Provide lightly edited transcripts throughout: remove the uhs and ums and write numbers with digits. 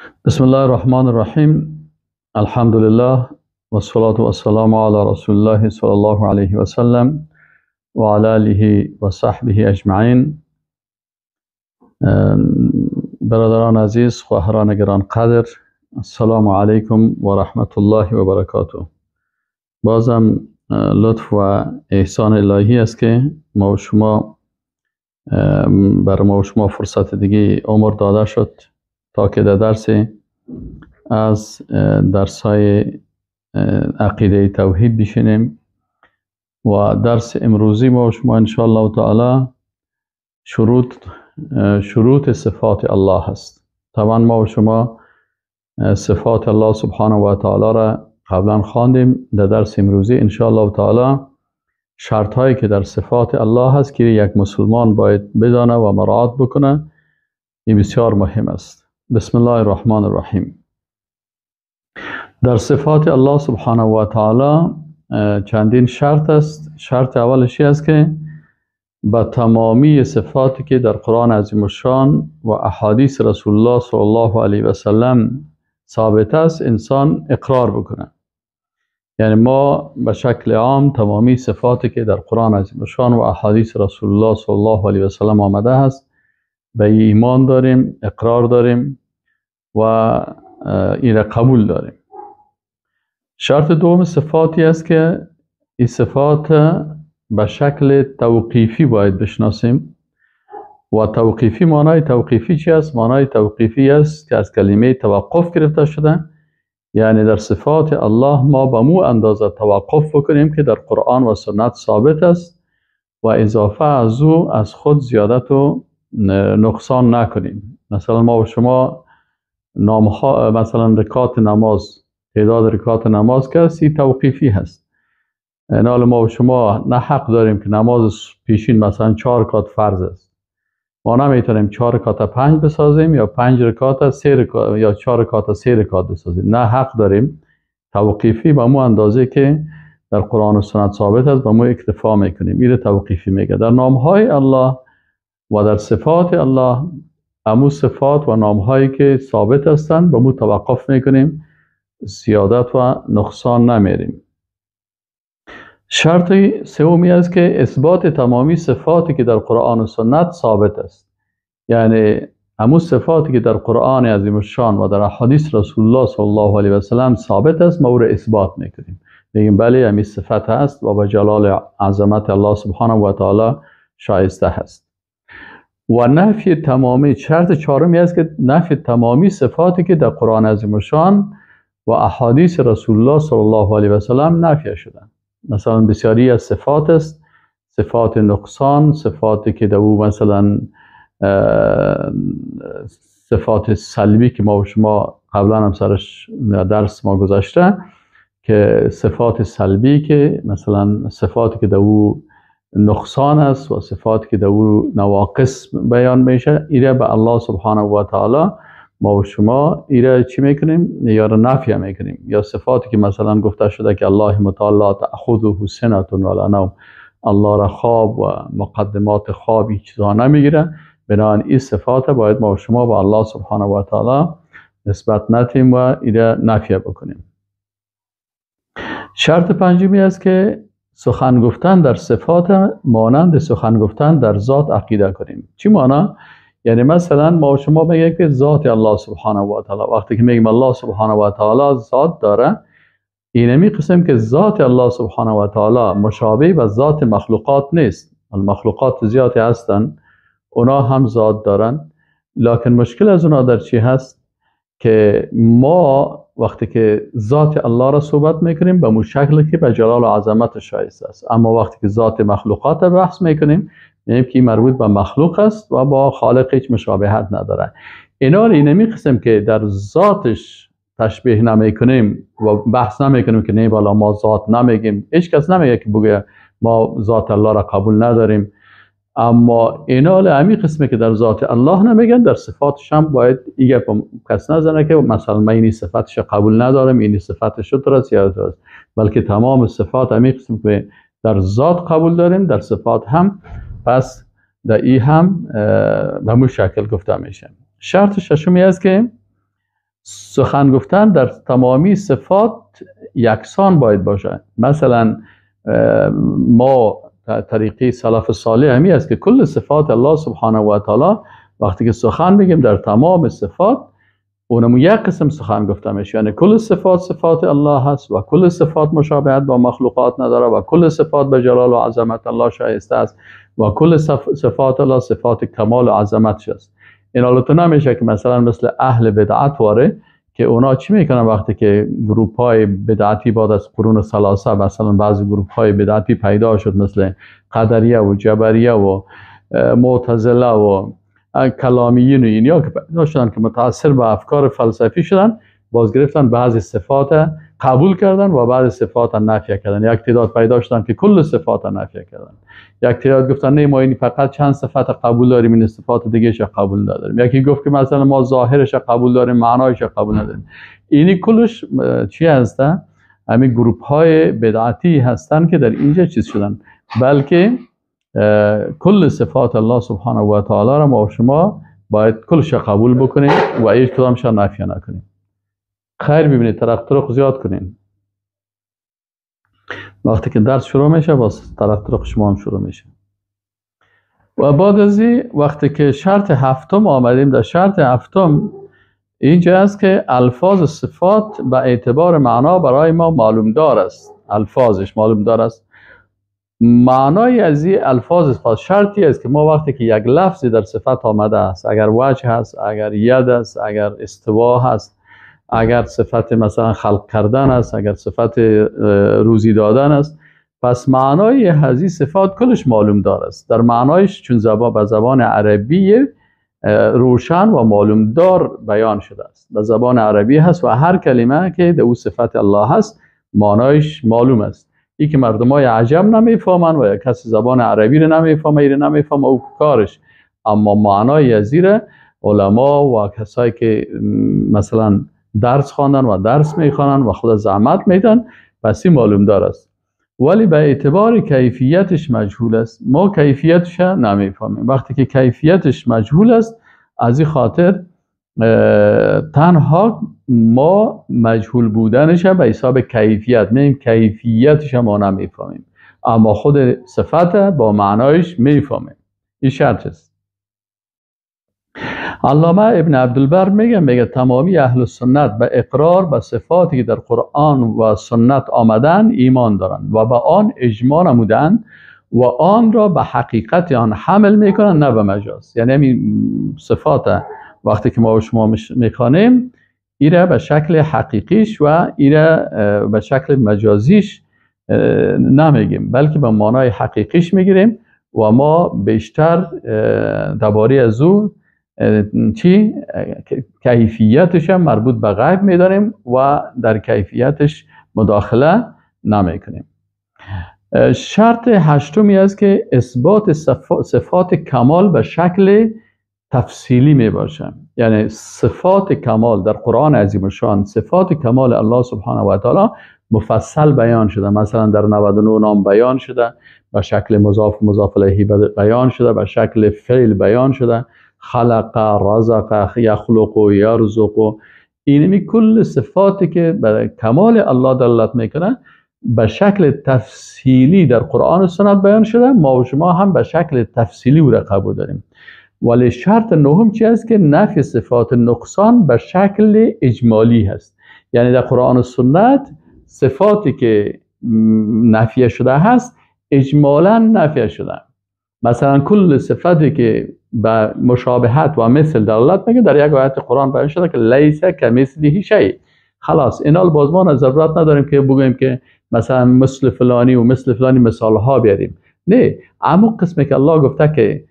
بسم الله الرحمن الرحیم. الحمد لله والصلاة والسلام على رسول الله صلی الله علیه و سلم و علی آله و صحبه اجمعین. برادران عزیز، خواهران گران قدر، السلام علیکم و رحمت الله و برکاته. بازم لطف و احسان الهی است که ما و شما بر ما و شما فرصت دیگه عمر داده شد تا که در درس از درس‌های عقیده توحید بشینیم و درس امروزی ما و شما ان شاء الله تعالی شروط صفات الله است. طبعا ما و شما صفات الله سبحانه و تعالی را قبلا خواندیم. در درس امروزی ان شاء الله تعالی شرط هایی که در صفات الله هست که یک مسلمان باید بدانه و مراعات بکنه، این بسیار مهم است. بسم الله الرحمن الرحیم. در صفات الله سبحانه و تعالی چندین شرط است. شرط اولش است که با تمامی صفاتی که در قرآن عظیم الشان و احادیث رسول الله صلی الله علیه و سلم ثابت است انسان اقرار بکنه. یعنی ما به شکل عام تمامی صفاتی که در قرآن عظیم الشان و احادیث رسول الله صلی الله علیه و سلم آمده است به ایمان داریم، اقرار داریم و این را قبول داریم. شرط دوم صفاتی است که این صفات به شکل توقیفی باید بشناسیم. و توقیفی، معنای توقیفی چی است؟ معنای توقیفی است که از کلمه توقف گرفته شده. یعنی در صفات الله ما به مو اندازه توقف بکنیم که در قرآن و سنت ثابت است و اضافه از او از خود زیادت و نقصان نکنیم. مثلا ما و شما نامها، مثلا رکعات نماز، تعداد رکعات نماز که است توقیفی هست. حالا ما و شما نه حق داریم که نماز پیشین مثلا 4 رکعات فرض است، ما نمیتونیم 4 رکعات 5 بسازیم یا 5 رکعات 3 رکعات یا 4 رکعات 3 رکعات بسازیم. نه حق داریم. توقیفی به مو اندازه که در قرآن و سنت ثابت است به مو اکتفا میکنیم. این توقیفی میگه. در نامهای الله و در صفات الله، امو صفات و نامهایی که ثابت هستند به مو توقف میکنیم، زیادت و نقصان نمیریم. شرط سومی است که اثبات تمامی صفاتی که در قرآن و سنت ثابت است. یعنی همون صفاتی که در قرآن عظیم الشان و در احادیث رسول الله صلی الله علیه و سلم ثابت است ما او را اثبات میکنیم. میگیم بله همین صفت است و به جلال عظمت الله سبحانه و تعالی شایسته است. و نفی تمامی، شرط چهارمی است که نفی تمامی صفاتی که در قرآن عظیم الشان و احادیث رسول الله صلی الله علیه و سلم نفی شدند. مثلا بسیاری از صفات است، صفات نقصان، صفاتی که در او مثلا صفات سلبی که ما و شما قبلا هم سرش درس ما گذاشته که صفات سلبی که مثلا صفاتی که در او نقصان است و صفاتی که در او نواقص بیان میشه، ایره به الله سبحانه و تعالی ما و شما ایره چی میکنیم؟ یا را نفی میکنیم. یا صفاتی که مثلا گفته شده که الله متعال لا تأخذه سنة ولا نوم، الله را خواب و مقدمات خواب هیچ چیزا نمیگیره. بنابراین این صفات باید ما و شما به الله سبحانه و تعالی نسبت ندیم و ایره نفی بکنیم. شرط پنجمی است که سخن گفتن در صفات مانند سخن گفتن در ذات عقیده کنیم. چی معنی؟ یعنی مثلا ما و شما میگیم که ذات الله سبحانه و تعالی، وقتی که میگیم الله سبحانه و تعالی ذات داره، اینمی قسم که ذات الله سبحانه و تعالی مشابه و ذات مخلوقات نیست. المخلوقات زیادی هستن، اونا هم ذات دارن، لکن مشکل از اونا در چی هست؟ که ما وقتی که ذات الله را صحبت میکنیم به مو شکل که به جلال و عظمت شایسته است، اما وقتی که ذات مخلوقات را بحث میکنیم میگیم که مربوط به مخلوق است و با خالق هیچ مشابهت نداره. اینا اینمی قسم که در ذاتش تشبیه نمیکنیم و بحث نمیکنیم که نه والا ما ذات نمیگیم. هیچ کس نمیگه که بگه ما ذات الله را قبول نداریم. اما اینا همین قسمی که در ذات الله نمیگن در صفاتش هم باید ایگه کس نزنه که مثلا من اینی صفتش قبول ندارم، اینی صفتش درست یا درست، بلکه تمام صفات همین قسم که در ذات قبول داریم در صفات هم، پس در این هم به همون شکل گفته میشه. شرط ششمی است که سخن گفتن در تمامی صفات یکسان باید باشه. مثلا ما طریقه سلف صالح همی است که کل صفات الله سبحانه و تعالی وقتی که سخن بگیم در تمام صفات اونم یک قسم سخن گفته میشه، یعنی کل صفات صفات الله هست و کل صفات مشابهت با مخلوقات نداره و کل صفات به جلال و عظمت الله شایسته است و کل صفات الله صفات کمال و عظمتش است. این حالت نمیشه که مثلا مثل اهل بدعت واره که اونا چی میکنن وقتی که گروپ های بدعتی بعد از قرون ثلاثه مثلا بعضی گروپ های بدعتی پیدا شد مثل قدریه و جبریه و معتزله و کلامیین و اینیا که پیدا شدن که متاثر به افکار فلسفی شدن، باز گرفتن بعضی صفات قبول کردن و بعضی صفات نفی کردن. یک تعداد پیدا شدن که کل صفات نفی کردن، یک تعداد گفتن نه ما این فقط چند صفت قبول داریم، این صفات دیگه ش قبول نداریم. یکی گفت که مثلا ما ظاهرش قبول داریم معنایش قبول نداریم. اینی کلش چی هستن؟ همین گروپ های بدعتی هستن که در اینجا چیز شدن. بلکه کل صفات الله سبحانه و تعالی را ما و شما باید کلش قبول بکنیم و هیچ کدامش نفی نکنیم. خیر ببینید، طرق زیاد کنین. وقتی که درس شروع میشه باز طرق شما هم شروع میشه. و بعد از این وقتی که شرط هفتم آمدیم، در شرط هفتم اینجا است که الفاظ صفات به اعتبار معنا برای ما معلوم دار است. الفاظش معلوم دار است. معنای از این الفاظ صفات شرطی است که ما وقتی که یک لفظی در صفت آمده است، اگر وجه هست، اگر ید است، اگر استوا هست، اگر صفت مثلا خلق کردن است، اگر صفت روزی دادن است، پس معنای هذه صفات کلش معلوم دار است. در معنایش چون به زبان عربی روشن و معلوم دار بیان شده است، به زبان عربی هست و هر کلمه که در او صفت الله هست معنایش معلوم است. ای که مردمای عجم نمیفهمن و یا کسی زبان عربی رو نمیفهمه، ایره نمیفهمه او کارش، اما معنای ازیره علما و کسایی که مثلا درس خواندن و درس میخوانن و خود زحمت میدن پس این معلوم دار است. ولی به اعتبار کیفیتش مجهول است. ما کیفیتش نمیفهمیم. وقتی که کیفیتش مجهول است، از این خاطر تنها ما مجهول بودنش به حساب کیفیت میگیم، کیفیتش ما نمیفهمیم، اما خود صفت با معنایش میفهمیم. این شرط است. علامه ابن عبدالبر میگه تمامی اهل سنت به اقرار به صفاتی که در قرآن و سنت آمدن ایمان دارند و به آن اجماع نمودند و آن را به حقیقت آن حمل میکنن، نه به مجاز. یعنی همین صفات وقتی که ما و شما میخوانیم ایره به شکل حقیقیش و ایره به شکل مجازیش نمیگیم، بلکه به معنای حقیقیش میگیریم و ما بیشتر درباره از او کیفیتش هم مربوط به غیب میدانیم و در کیفیتش مداخله نمیکنیم. شرط هشتمی است که اثبات صفات کمال به شکل تفصیلی می باشه. یعنی صفات کمال در قرآن عظیم الشان، صفات کمال الله سبحانه و تعالی مفصل بیان شده. مثلا در 99 نام بیان شده، به شکل مضاف و مضاف الیه بیان شده، به شکل فعل بیان شده، خلق، رزق، یخلق و یرزق و اینمی کل صفاتی که به کمال الله دلالت میکنه به شکل تفصیلی در قرآن و سنت بیان شده. ما و شما هم به شکل تفصیلی او را قبول داریم. ولی شرط نهم چی است که نفی صفات نقصان به شکل اجمالی هست. یعنی در قرآن و سنت صفاتی که نفی شده هست اجمالا نفی شده. مثلا کل صفتی که به مشابهت و مثل دلالت میکنه در یک آیت قرآن بیان شده که لیس کمثله شیء. خلاص اینال باز ما ضرورت نداریم که بگوییم که مثلا مثل فلانی و مثل فلانی مثال ها بیاریم. نه، اما قسمی که الله گفته که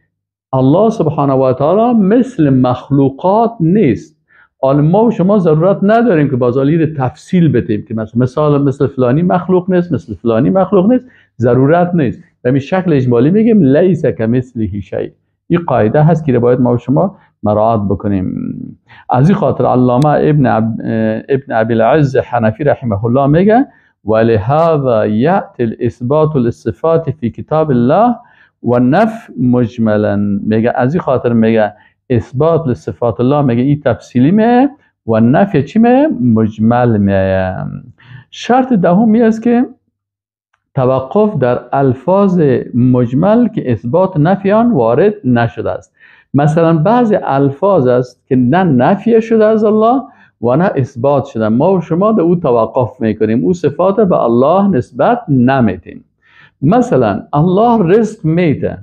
الله سبحانه و تعالی مثل مخلوقات نیست، ما و شما ضرورت نداریم که بازالی رو تفصیل بدیم که مثال مثل فلانی مخلوق نیست، مثل فلانی مخلوق نیست. ضرورت نیست. به این شکل اجمالی میگیم لیس کمثله شیء. این قاعده هست که باید ما و شما مراعات بکنیم. از این خاطر علامه ابن ابی العز حنفی رحمه الله میگه ولهذا یأتی الاثبات للصفات فی کتاب الله و نفی مجملا. میگه از این خاطر میگه اثبات لصفات الله میگه این تفصیلی میه و نفی چی میه؟ مجمل میه. شرط دهمی است که توقف در الفاظ مجمل که اثبات نفی آن وارد نشده است. مثلا بعضی الفاظ است که نه نفی شده از الله و نه اثبات شده، ما و شما در او توقف میکنیم، او صفات به الله نسبت نمیدیم. مثلا الله رزق میده،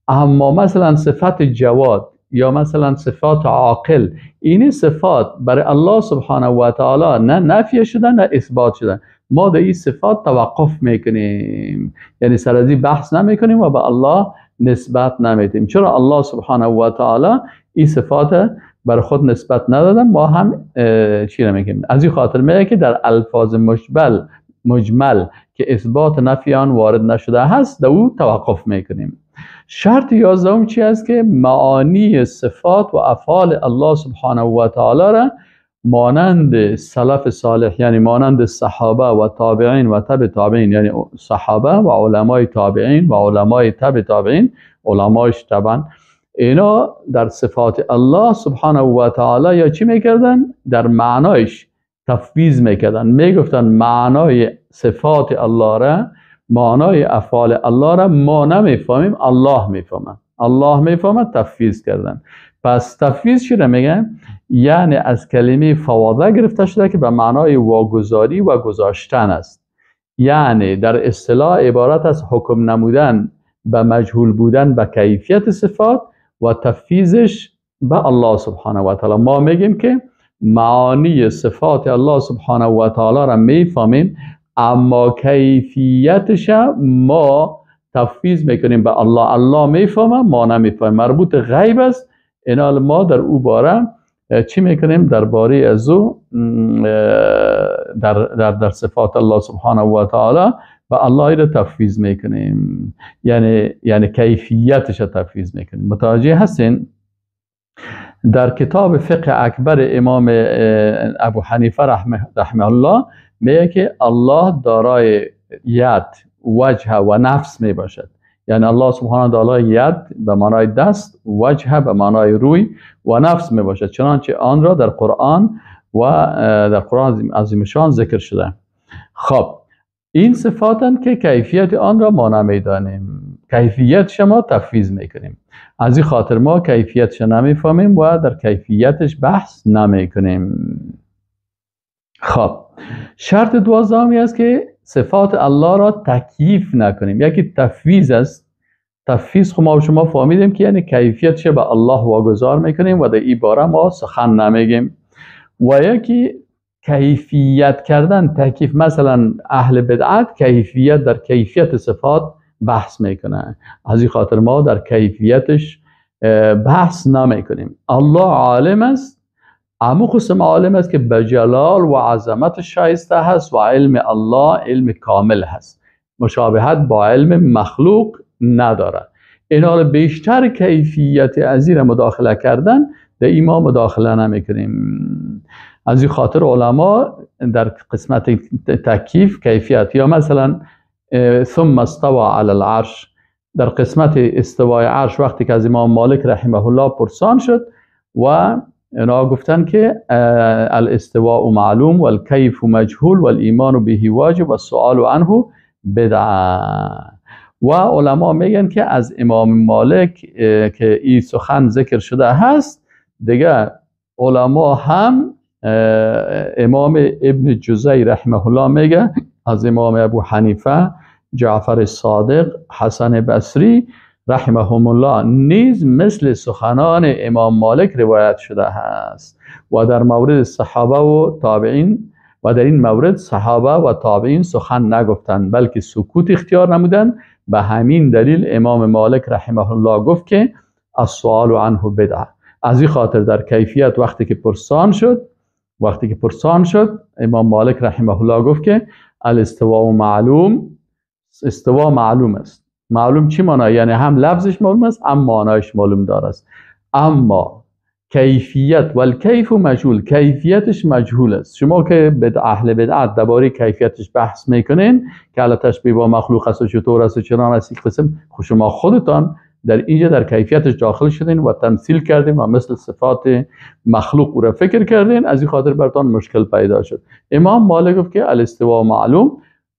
اما مثلا صفت جواد یا مثلا صفات عاقل، این صفات برای الله سبحانه و تعالی نه نفی شده نه اثبات شده، ما در این صفات توقف میکنیم، یعنی سر از این بحث نمیکنیم و به الله نسبت نمیدیم. چرا الله سبحانه و تعالی این صفات بر خود نسبت ندادن، ما هم چی نمیگیم. از این خاطر میگه که در الفاظ مجمل که اثبات نفی آن وارد نشده هست در او توقف میکنیم. شرط 11 چی است که معانی صفات و افعال الله سبحانه و تعالی را مانند سلف صالح، یعنی مانند صحابه و تابعین و تبع تابعین، یعنی صحابه و علمای تابعین و علمای تبع تابعین، علمایش طبعا اینا در صفات الله سبحانه و تعالی یا چی میکردن؟ در معنایش تفویض میکردن، میگفتن معنای صفات الله را، معنای افعال الله را ما نمیفهمیم، الله میفهمه، الله میفهمه، تفویض کردن. پس تفویض چی را میگن؟ یعنی از کلمه فواضع گرفته شده که به معنای واگذاری و گذاشتن است، یعنی در اصطلاح عبارت از حکم نمودن به مجهول بودن به کیفیت صفات و تفویضش به الله سبحانه و تعالی. ما میگیم که معانی صفات الله سبحانه و تعالی را میفهمیم، اما کیفیتش ما تفویض میکنیم به الله، الله میفهمه ما نمیفهمیم، مربوط غیب است. اینال ما در او باره چی میکنیم؟ درباره از او در صفات الله سبحانه و تعالی و الله را تفویض میکنیم، یعنی کیفیتش تفویض میکنیم. متوجه هستین؟ در کتاب فقه اکبر امام ابو حنیفه رحمه الله میگه که الله دارای ید، وجه و نفس می باشد. یعنی الله سبحانه و تعالی ید به معنای دست، وجه به معنای روی و نفس می باشد، چنانچه آن را در قرآن و در قرآن عظیم شان ذکر شده. خب این صفاتن که کیفیت آن را ما نمیدانیم، کیفیت شما تفویض میکنیم، از این خاطر ما کیفیتش نمیفهمیم و در کیفیتش بحث نمیکنیم. خب شرط 12 است که صفات الله را تکییف نکنیم. یکی تفویض است. تفویض خب ما و شما فهمیدیم که یعنی کیفیتش به الله واگذار میکنیم و در این باره ما سخن نمیگیم. و یکی کیفیت کردن، تکییف. مثلا اهل بدعت کیفیت در کیفیت صفات بحث میکنه، از این خاطر ما در کیفیتش بحث نمیکنیم. الله عالم است، اما قسم عالم است که به جلال و عظمت شایسته هست و علم الله علم کامل هست، مشابهت با علم مخلوق نداره. این حال بیشتر کیفیت ازیر مداخله کردن در این ما مداخله نمیکنیم. از این خاطر علما در قسمت تکییف کیفیت، یا مثلا ثم استوى علی العرش، در قسمت استوای عرش وقتی که از امام مالک رحمه الله پرسان شد و اینا گفتن که الاستواء معلوم والکیف مجهول والایمان به واجب والسؤال عنه بدعه. و علما میگن که از امام مالک که این سخن ذکر شده هست، دیگه علما هم امام ابن جزی رحمه الله میگه از امام ابو حنیفه، جعفر صادق، حسن بصری رحمهم الله نیز مثل سخنان امام مالک روایت شده است. و در مورد صحابه و تابعین و در این مورد صحابه و تابعین سخن نگفتند بلکه سکوت اختیار نمودند. به همین دلیل امام مالک رحمه الله گفت که السؤال عنه بدعه. از این خاطر در کیفیت وقتی که پرسان شد امام مالک رحمه الله گفت که الاستواء معلوم، استوا معلوم است. معلوم چی معنی؟ یعنی هم لفظش معلوم است هم معنایش معلوم دار است، اما کیفیت والکیف مجهول، کیفیتش مجهول است. شما که اهل بدعت درباره کیفیتش بحث میکنین که البته تشبیه با مخلوق است و چطور است و چنان است، قسم شما خودتان در اینجا در کیفیتش داخل شدین و تمثیل کردین و مثل صفات مخلوق او را فکر کردین، از این خاطر براتون مشکل پیدا شد. امام مالک گفت که الاستواء معلوم،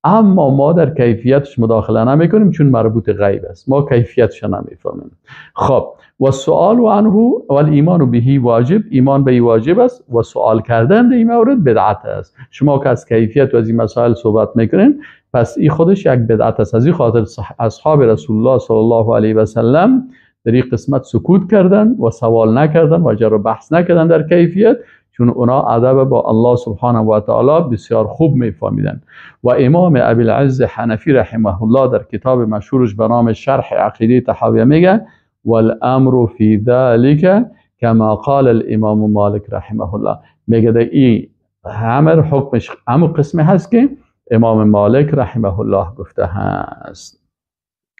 اما ما در کیفیتش مداخله نمیکنیم چون مربوط غیب است، ما کیفیتش نمیفهمیم. خب و سوال عنه و الایمان به واجب، ایمان به واجب است و سوال کردن در این مورد بدعت است. شما که از کیفیت و از این مسائل صحبت میکنین، پس این خودش یک بدعت است. از این خاطر اصحاب رسول الله صلی الله علیه و سلم در این قسمت سکوت کردن و سوال نکردن و جر و بحث نکردن در کیفیت، چون اونا ادب با الله سبحانه و تعالی بسیار خوب میفهمیدن. و امام ابی العز حنفی رحمه الله در کتاب مشهورش به نام شرح عقیده طحاویه میگه والامر فی ذلك کما قال الامام مالک رحمه الله، میگه این امر حکمش همون قسمه هست که امام مالک رحمه الله گفته هست.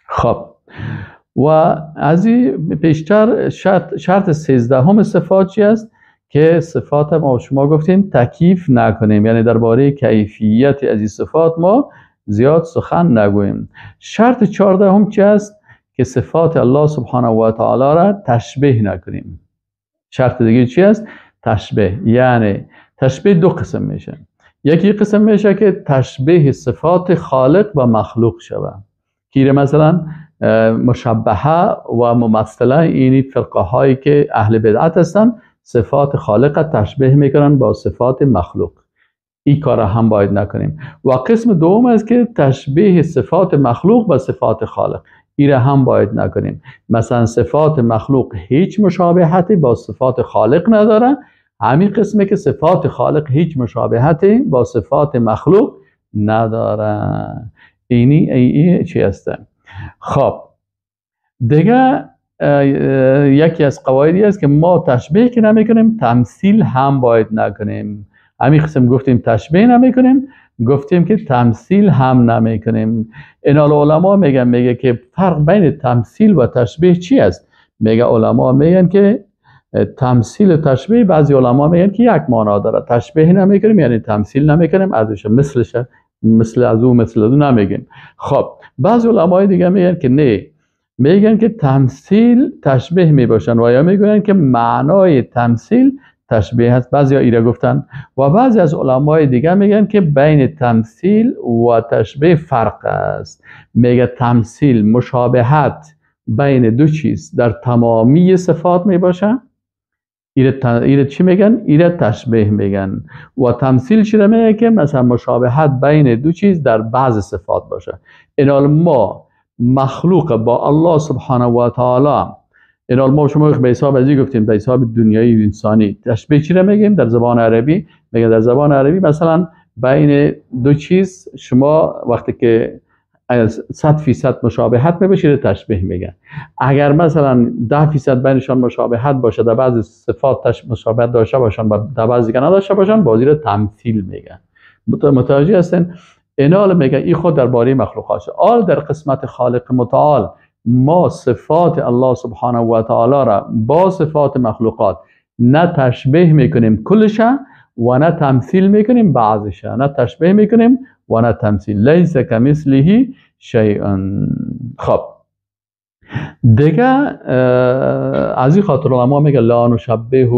خب و از این پیشتر شرط 13 صفات چی است؟ که صفات ما شما گفتیم تکییف نکنیم، یعنی درباره کیفیت از این صفات ما زیاد سخن نگوییم. شرط 14 چی است؟ که صفات الله سبحانه و تعالی را تشبیه نکنیم. شرط دیگه چی است؟ تشبیه. یعنی تشبیه دو قسم میشه. یکی قسم میشه که تشبیه صفات خالق و مخلوق شود، که مثلا مشبهه و ممثله، اینی فرقه هایی که اهل بدعت هستن صفات خالق تشبیه میکنن با صفات مخلوق. این کار هم باید نکنیم. و قسم دوم است که تشبیه صفات مخلوق با صفات خالق، این هم باید نکنیم. مثلا صفات مخلوق هیچ مشابهتی با صفات خالق نداره، همین قسمه که صفات خالق هیچ مشابهتی با صفات مخلوق نداره. اینی چی هسته؟ خب دیگه یکی از قواعدی است که ما تشبیه که نمیکنیم تمثیل هم باید نکنیم. همین قسم گفتیم تشبیه نمیکنیم، گفتیم که تمثیل هم نمیکنیم. اینال علما میگه که فرق بین تمثیل و تشبیه چی است؟ میگه علما میگن که تمثیل و تشبیه، بعضی علما میگن که یک معنا داره. تشبیه نمیکنیم یعنی تمثیل نمیکنیم، ازش مثلشه مثل از او مثل از او نمیگیم. خب بعضی علمای دیگه میگن که نه، میگن که تمثیل تشبیه میباشن و یا میگن که معنای تمثیل تشبیه هست. بعضی ها ایره گفتن و بعضی از علمای دیگه میگن که بین تمثیل و تشبیه فرق است. میگه تمثیل مشابهت بین دو چیز در تمامی صفات میباشه، ایره چی میگن؟ ایره تشبیه میگن. و تمثیل چی میگه؟ که مثلا مشابهت بین دو چیز در بعض صفات باشه. اینال ما مخلوق با الله سبحانه و تعالی، اینال ما شما به حساب ازی گفتیم به حساب دنیایی و انسانی، تشبیه چی رو میگیم در زبان عربی؟ میگه در زبان عربی مثلا بین دو چیز شما وقتی که 100% مشابهت میباشه تشبیه میگن. اگر مثلا 10% بینشان مشابهت باشه، در بعض صفات مشابهت داشته باشن و در بعض دیگه نداشته باشن، بازی رو تمثیل میگن. متوجه هستین؟ اینال میگه این خود درباره مخلوقات. آل در قسمت خالق متعال ما صفات الله سبحانه و تعالی را با صفات مخلوقات نه تشبیه میکنیم کلشه و نه تمثیل میکنیم بعضشه، نه تشبیه میکنیم و نه تمثیل. لیس کمثله شیء. خب دیگه از این خاطر علما میگه لا نشبهه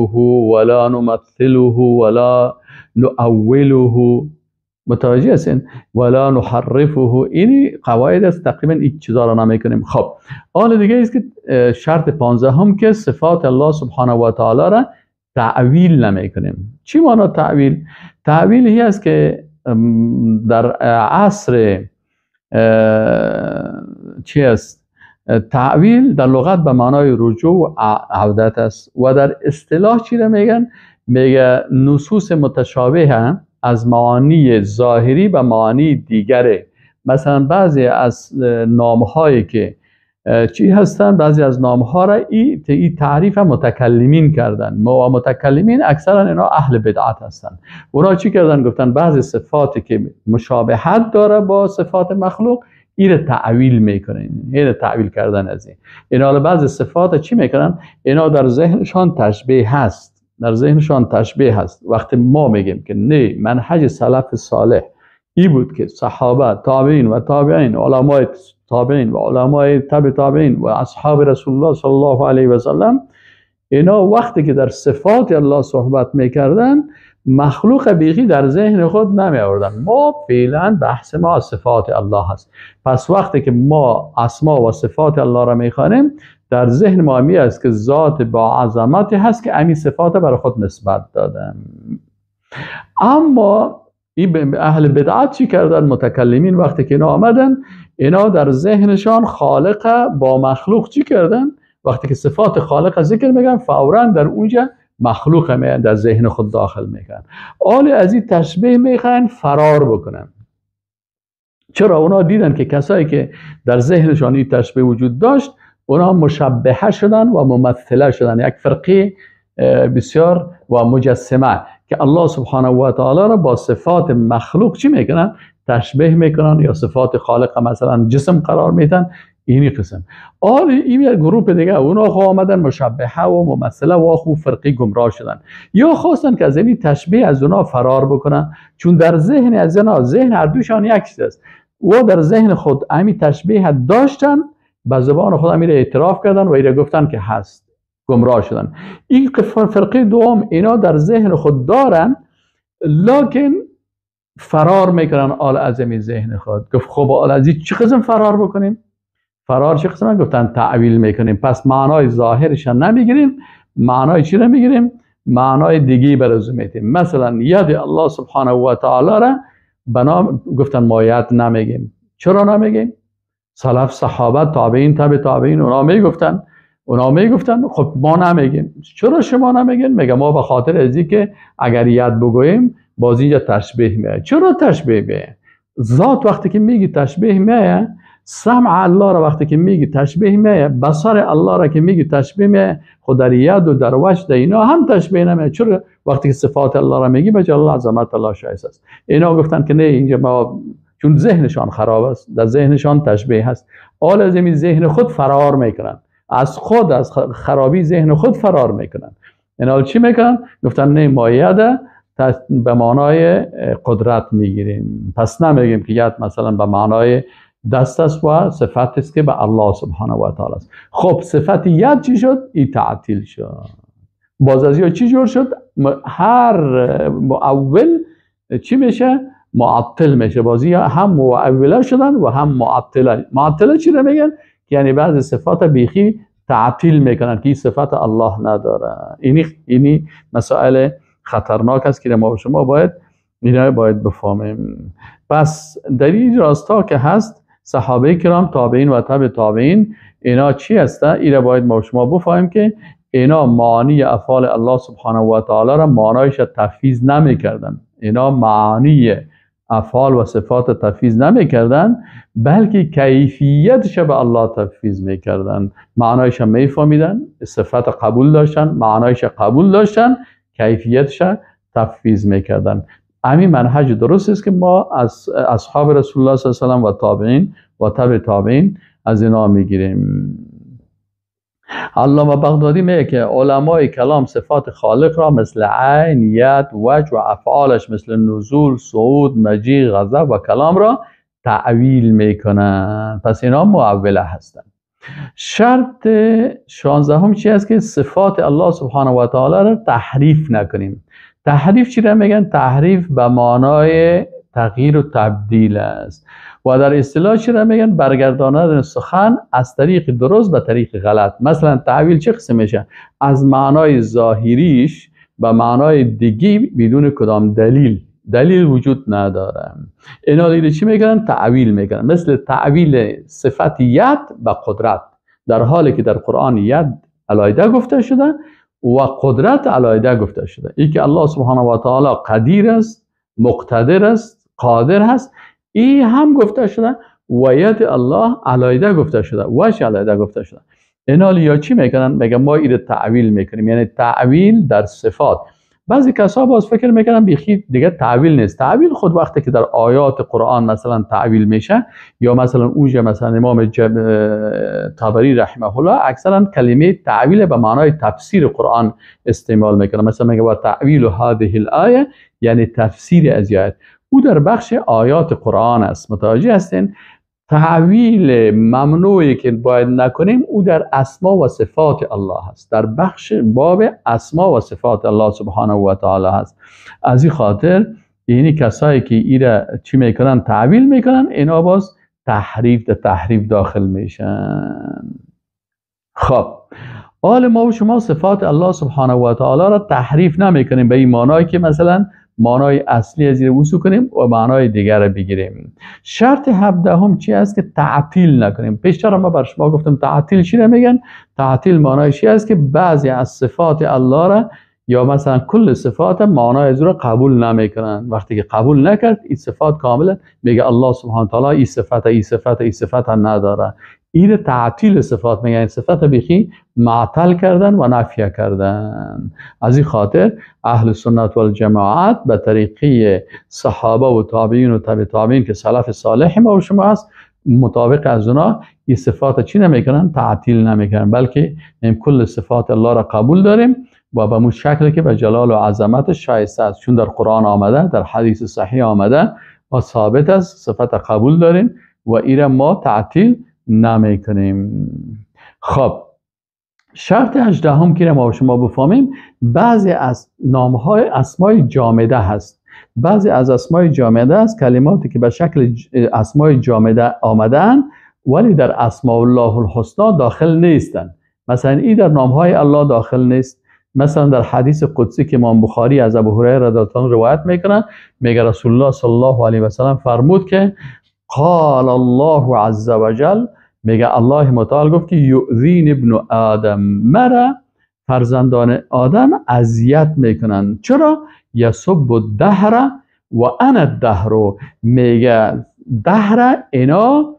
ولا نمثله ولا نؤوله. متوجه هستین؟ ولا نحرفه. این قواعد است، تقریبا این چیزا را نمیکنیم. خب حال دیگه است که شرط 15 هم که صفات الله سبحانه و تعالی را تعویل نمیکنیم. چی معنی تعویل؟ تعویل هی است که در عصر چی است؟ تعویل در لغت به معنای رجوع و عودت است و در اصطلاح چی را میگن؟ میگه نصوص متشابه از معانی ظاهری به معانی دیگره. مثلا بعضی از نامهایی که چی هستن، بعضی از نامها را این تعریف متکلمین کردن. ما متکلمین اکثرا اینا اهل بدعت هستن. اونا چی کردن؟ گفتن بعضی صفاتی که مشابهت داره با صفات مخلوق این تعویل میکنن. این تعویل کردن از اینا بعضی صفات چی میکنن؟ اینا در ذهنشان تشبیه هست، در ذهنشان تشبیه هست. وقتی ما میگیم که نه، منهج سلف صالح این بود که صحابه، تابعین و تابعین، علمای تابعین و علمای تبع تابعین و اصحاب رسول الله صلی الله علیه و سلم، اینا وقتی که در صفات الله صحبت میکردن مخلوق بیخی در ذهن خود نمی آوردن. ما فعلا بحث ما صفات الله هست. پس وقتی که ما اسما و صفات الله را میخوانیم در ذهن ما می است که ذات با عظمتی هست که امی صفات برای خود نسبت دادن. اما این اهل بدعت چی کردن؟ متکلمین وقتی که اینا آمدن، اینا در ذهنشان خالق با مخلوق چی کردن؟ وقتی که صفات خالق ذکر میگن فوراً در اونجا مخلوق میگن در ذهن خود داخل میگن. آل از این تشبیه میخوان فرار بکنن. چرا؟ اونا دیدن که کسایی که در ذهنشان این تشبیه وجود داشت اونا مشبهه شدن و ممثله شدن، یک فرقه بسیار و مجسمه که الله سبحانه و تعالی را با صفات مخلوق چی میکنن؟ تشبیه میکنن یا صفات خالق مثلا جسم قرار میدن. اینی قسم این یک گروه دیگه اونا خو آمدن مشبهه و ممثله و خو فرقی گمراه شدن، یا خواستن که از این تشبیه از اونا فرار بکنن، چون در ذهن از اونا ذهن هر دوشان یک چیز است و در ذهن خود همین تشبیه داشتن، به زبان خود همین اعتراف کردن و اینا گفتن که هست، گمراه شدن. این فرقه دوم اینا در ذهن خود دارن لکن فرار میکنن آل از این ذهن خود. گفت خب آل از این چه قسم فرار بکنیم؟ فرار چه قسم؟ گفتن تعویل میکنیم. پس معنای ظاهرش نمیگیریم، معنای چی رو میگیریم؟ معنای دیگی برازو میتیم. مثلا ید الله سبحانه و تعالی را بنام گفتن ما ید نمیگیم. چرا نمیگیم؟ سلف صحابه تابعین تبع تابعین اونا میگفتن خب ما نمیگیم. چرا شما نمیگین؟ میگه ما به خاطر ازی که اگر ید بگوییم باز اینجا تشبیه میاد. چرا تشبیه میاد؟ ذات وقتی که میگی تشبیه میاد، سمع الله را وقتی که میگی تشبیه میاد، بصر الله را که میگی تشبیه میاد، خود در ید و در وجه اینا هم تشبیه نمیاد. چرا؟ وقتی که صفات الله را میگی بجای الله عظمت الله شایسته است. اینا گفتن که نه اینجا ما، چون ذهنشان خراب است، در ذهنشان تشبیه هست، آل از این ذهن خود فرار میکنن، از خرابی ذهن خود فرار میکنن. اینا چی میکنن؟ گفتن نه ما ید به معنای قدرت میگیریم، پس نمیگیم که ید مثلا به معنای دست است و صفت است که به الله سبحانه و تعالی است. خب صفت ید چی شد؟ ای تعطیل شد. باز از یا چی جور شد؟ هر مؤول چی میشه؟ معطل میشه. بازی هم مؤوله شدن و هم معطله. معطله چی رو میگن؟ که یعنی بعضی صفات بیخی تعطیل میکنن که این صفت الله نداره. اینی مسائل خطرناک است که ما شما باید بفهمیم. پس در این راستا که هست صحابه کرام تابعین و تبع تابعین اینا چی هسته؟ اینا باید ما شما بفهمیم که اینا معانی افعال الله سبحانه و تعالی را معنایش تفویض نمیکردن. اینا معانی افعال و صفات تفویض نمیکردن، بلکه کیفیتش به الله تفویض میکردن. معنایش میفهمیدن، صفت قبول داشتن، معنایش قبول داشتن، کیفیتش تفویض میکردن. همین منهج درست است که ما از اصحاب رسول الله صلی الله علیه و سلم و تابعین و تبع تابعین از اینا میگیریم. علامه بغدادی میگه که علمای کلام صفات خالق را مثل عین، ید، وجه و افعالش مثل نزول، صعود، مجیء، غضب و کلام را تعویل میکنن. پس اینا مؤوله هستن. شرط 16 چی است؟ که صفات الله سبحانه و تعالی را تحریف نکنیم. تحریف چی را میگن؟ تحریف به معنای تغییر و تبدیل است و در اصطلاح چی را میگن؟ برگرداندن سخن از طریق درست به طریق غلط. مثلا تعویل چه قسم میشه؟ از معنای ظاهریش به معنای دیگی بدون کدام دلیل وجود نداره. اینا دیگه چی میکنن؟ تعویل میکنن. مثل تعویل صفت ید به قدرت، در حالی که در قرآن ید علیحده گفته شده و قدرت علیحده گفته شده. این که الله سبحانه و تعالی قدیر است، مقتدر است، قادر هست، این هم گفته شده و ید الله علیحده گفته شده، وجه علیحده گفته شده. اینا یا چی میکنن؟ میگن ما این تعویل میکنیم، یعنی تعویل در صفات. بعضی کسا باز فکر میکنن بیخی دیگه تعویل نیست. تعویل خود وقتی که در آیات قرآن مثلا تعویل میشه، یا مثلا اونجا مثلا امام طبری رحمه الله اکثرا کلمه تعویل به معنای تفسیر قرآن استعمال میکنه. مثلا میگه با تعویل هذه الآیه یعنی تفسیر از آیات. او در بخش آیات قرآن است. متوجه هستین؟ تعویل ممنوعی که باید نکنیم او در اسما و صفات الله هست، در بخش باب اسما و صفات الله سبحانه و تعالی هست. از این خاطر یعنی کسایی که ایره چی میکنن تعویل میکنن، اینا باز تحریف داخل میشن. خب حال ما و شما صفات الله سبحانه و تعالی را تحریف نمیکنیم به این معنای که مثلا معنای اصلی از این وصول کنیم و معنای دیگر را بگیریم. شرط 17 چی است که تعطیل نکنیم. پیشتر ما بر شما گفتم تعطیل چی نمیگن؟ تعطیل معنای چی است که بعضی از صفات الله را یا مثلا کل صفات معنای از رو قبول نمیکنن. وقتی که قبول نکرد این صفات کاملا میگه الله سبحانه تعالی این صفت نداره. این تعطیل صفات میگن، صفت بیخی معطل کردن و نفی کردن. از این خاطر اهل سنت و الجماعت به طریقه صحابه و تابعین و تبع تابعین که سلف صالح ما و شما هست، مطابق از اونا این صفات چی نمیکنن؟ تعطیل نمیکنن، بلکه کل صفات الله را قبول داریم و به اون شکلی که به جلال و عظمتش شایسته است، چون در قرآن آمده، در حدیث صحیح آمده و ثابت است، صفت قبول داریم و این ما تعطیل نمیکنیم. خب شرط 18 که ما شما بفهمیم، بعضی از نامهای اسمای جامده هست. بعضی از اسمای جامده است کلماتی که به شکل اسمای جامده آمدن ولی در اسماء الله الحسنا داخل نیستن. مثلا این در نامهای الله داخل نیست. مثلا در حدیث قدسی که امام بخاری از ابو هریره رضی الله عنه روایت میکنه، میگه رسول الله صلی الله علیه و سلم فرمود که قال الله عز وجل، میگه الله متعال گفت که یؤذین ابن آدم، مرا فرزندان آدم اذیت میکنن. چرا؟ یسب الدهر و انا الدهر، میگه دهر اینا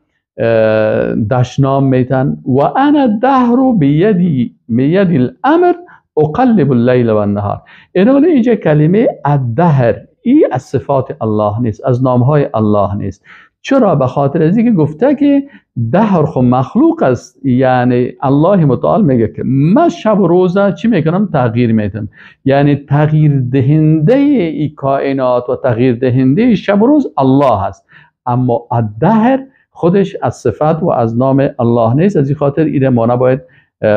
دشنام میتن و انا الدهر بیدی الامر اقلب اللیل و النهار. اینا اینجا کلمه الدهر ای از صفات الله نیست، از نامهای الله نیست. چرا؟ به خاطر از اینکه گفته که دهر خو مخلوق است، یعنی الله متعال میگه که من شب و روزه چی میکنم؟ تغییر میدم. یعنی تغییر دهنده ای کائنات و تغییر دهنده شب و روز الله هست، اما الدهر خودش از صفت و از نام الله نیست. از این خاطر این ما نباید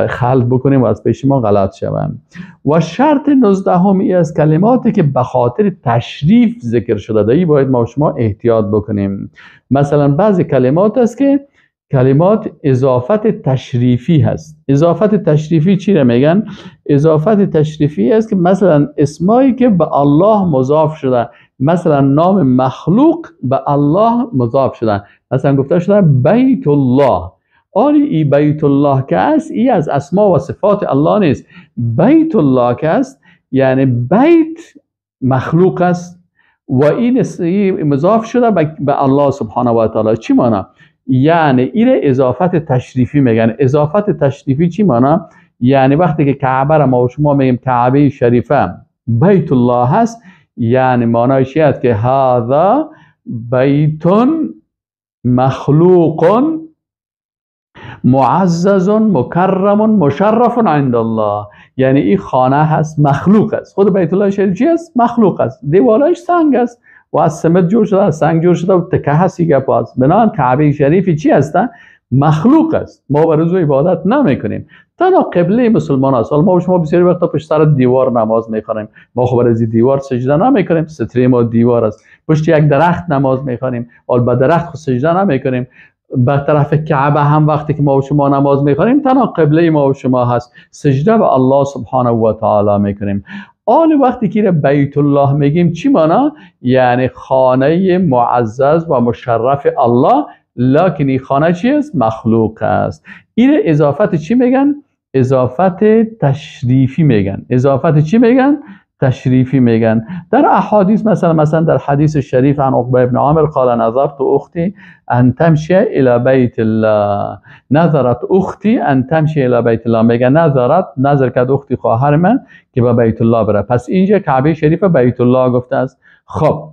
خلط بکنیم و از پیش ما غلط شویم. و شرط 19 ای از کلماتی که به خاطر تشریف ذکر شده دایی باید ما و شما احتیاط بکنیم. مثلا بعضی کلمات است که کلمات اضافت تشریفی هست. اضافت تشریفی چی را میگن؟ اضافت تشریفی است که مثلا اسمایی که به الله مضاف شده، مثلا نام مخلوق به الله مضاف شده، مثلا گفته شده بیت الله. آری ای بیت الله که است، ای از اسما و صفات الله نیست. بیت الله که است یعنی بیت مخلوق است و این مضاف شده به الله سبحانه و تعالی. چی معنی؟ یعنی این اضافت تشریفی میگن. اضافت تشریفی چی معنی؟ یعنی وقتی که کعبه را ما و شما میگیم کعبه شریفه بیت الله هست، یعنی معنیش چی است که هذا بیت مخلوق معزز مکرم مشرف عند الله. یعنی این خانه هست مخلوق است. خود بیت الله شریف چی است؟ مخلوق است. دیوارش سنگ است و از سمت جور شده، از سنگ جور شده و تکه هستی گپ است. بنابراین کعبه شریفی چی است؟ مخلوق است. ما بر روز عبادت نمیکنیم. تنها قبله مسلمان است. ما و شما بسیاری وقتا پشت سر دیوار نماز میخوانیم. ما خب بر از دیوار سجده نمیکنیم، ستره ما دیوار است. پشت یک درخت نماز میخوانیم، اول به درخت سجده نمیکنیم. به طرف کعبه هم وقتی که ما و شما نماز میخوانیم تنها قبله ما و شما هست، سجده به الله سبحانه و تعالی میکنیم. آن وقتی که بیت الله میگیم چی معنی؟ یعنی خانه معزز و مشرف الله، لکن این خانه چی است؟ مخلوق است. این اضافت چی میگن؟ اضافت تشریفی میگن. اضافت چی میگن؟ تشریفی میگن. در احادیث مثلا در حدیث شریف عن عقبه ابن عامر قال نظرت اختی ان تمشي الى بیت الله. نظرت اختی ان تمشي الى بیت الله، میگه نظر کرد اختی خواهر من که به بیت الله بره. پس اینجا کعبه شریف بیت الله گفته است. خب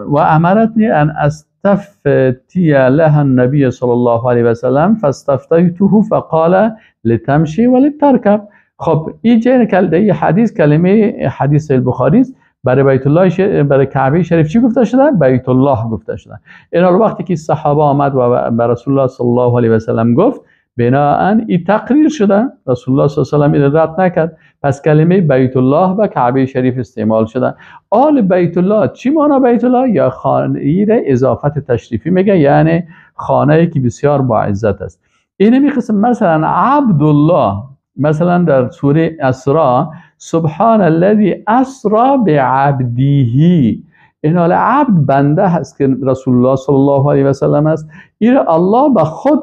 و امرتنی ان استفتی لها النبی صلی الله علیه و سلم فاستفتیته فقال لتمشي ولتركب. خب اینجا کلمه حدیث کلمه حدیث البخاری است. برای بیت الله برای کعبه شریف چی گفته شده؟ بیت الله گفته شده. این وقتی که صحابه آمد و به رسول الله صلی الله علیه و سلم گفت، بناهن این تقریر شده، رسول الله صلی الله علیه و سلم رد نکرد، پس کلمه بیت الله و کعبه شریف استعمال شده. آل بیت الله چی معنی بیت الله؟ یا خانه ای را اضافت تشریفی میگه، یعنی خانه ای که بسیار با عزت است. اینه میخواستم مثلا عبدالله، مثلا در سوره اسراء سبحان الذي اسرا بعبده، این حال عبد بنده هست که رسول الله صلی الله علیه و سلم است، این الله به خود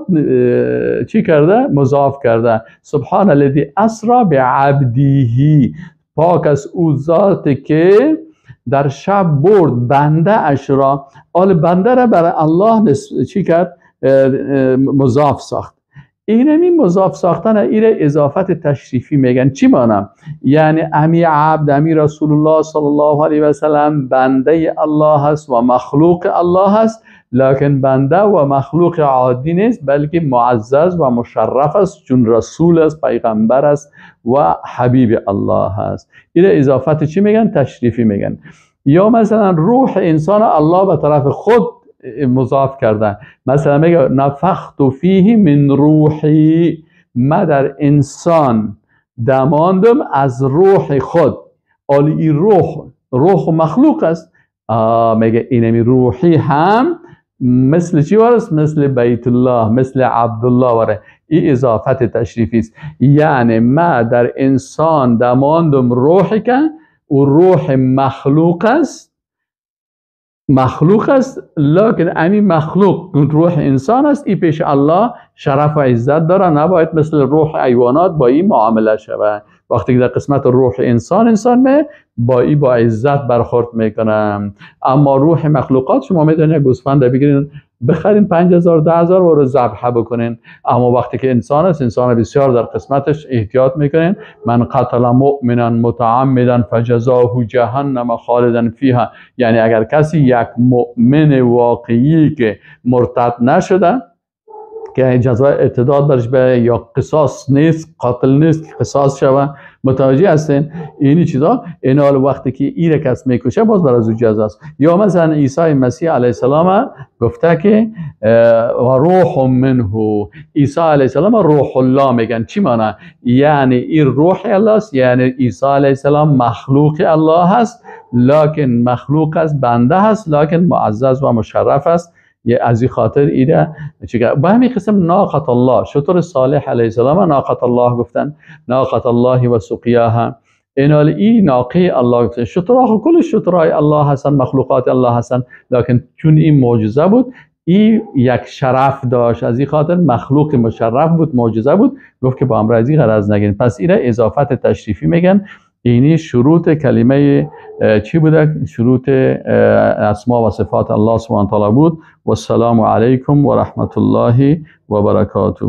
چی کرده؟ مضاف کرده. سبحان الذي اسرا بعبده، پاک از او ذاتی که در شب برد بنده اش را. آل بنده را برای الله چی کرد؟ مضاف ساخت. این مضاف ساختن این اضافت تشریفی میگن. چی معنی؟ یعنی امی عبد، امی رسول الله صلی الله علیه و سلم بنده الله است و مخلوق الله است، لکن بنده و مخلوق عادی نیست، بلکه معزز و مشرف است، چون رسول است، پیغمبر است و حبیب الله است. این اضافت چی میگن؟ تشریفی میگن. یا مثلا روح انسان الله به طرف خود مضاف کردن، مثلا میگه نفخت فیه من روحی، ما در انسان دماندم از روح خود. آلی روح مخلوق است، میگه اینمی روحی هم مثل چی وارست؟ مثل بیت الله، مثل عبدالله واره. این اضافت تشریفی است، یعنی ما در انسان دماندم روحی که و روح مخلوق است، لکن امی مخلوق روح انسان است، این پیش الله شرف و عزت داره، نباید مثل روح حیوانات با این معامله شود. وقتی که در قسمت روح انسان با این با عزت برخورد میکنم. اما روح مخلوقات شما میتونید یک گوسفند بگیرین بخرین 5000 10000 و رو ذبح بکنین، اما وقتی که انسان است، انسان بسیار در قسمتش احتیاط میکنین. من قتل مؤمنا متعمدا فجزاه جهنم خالدا فیها، یعنی اگر کسی یک مؤمن واقعی که مرتد نشده که جزای ارتداد برش به یا قصاص نیست، قاتل نیست که قصاص شوه، متوجه هستین اینی چیزا، این حال وقتی که این کس میکشه باز بر از او جزا است. یا مثلا عیسی مسیح علیه السلام گفته که و روح منه، عیسی علیه السلام روح الله میگن. چی معنی؟ یعنی این روح الله است، یعنی عیسی علیه السلام مخلوق الله هست، لکن مخلوق است، بنده هست، لکن معزز و مشرف است. از این خاطر ایده با همین قسم ناقت الله، شتر صالح علیه السلام ناقت الله گفتن، ناقت الله و سقیاها. این ناقه الله گفتن. شترها کل شترهای الله هستن، مخلوقات الله هستن، لکن چون این معجزه بود، این یک شرف داشت، از این خاطر مخلوق مشرف بود، معجزه بود، گفت که با امراضی غرض نگیرین. پس ایره اضافت تشریفی میگن. اینی شروط کلمه چی بوده؟ شروط اسما و صفات الله سبحانه و تعالی بود. و السلام علیکم و رحمت الله و برکاته.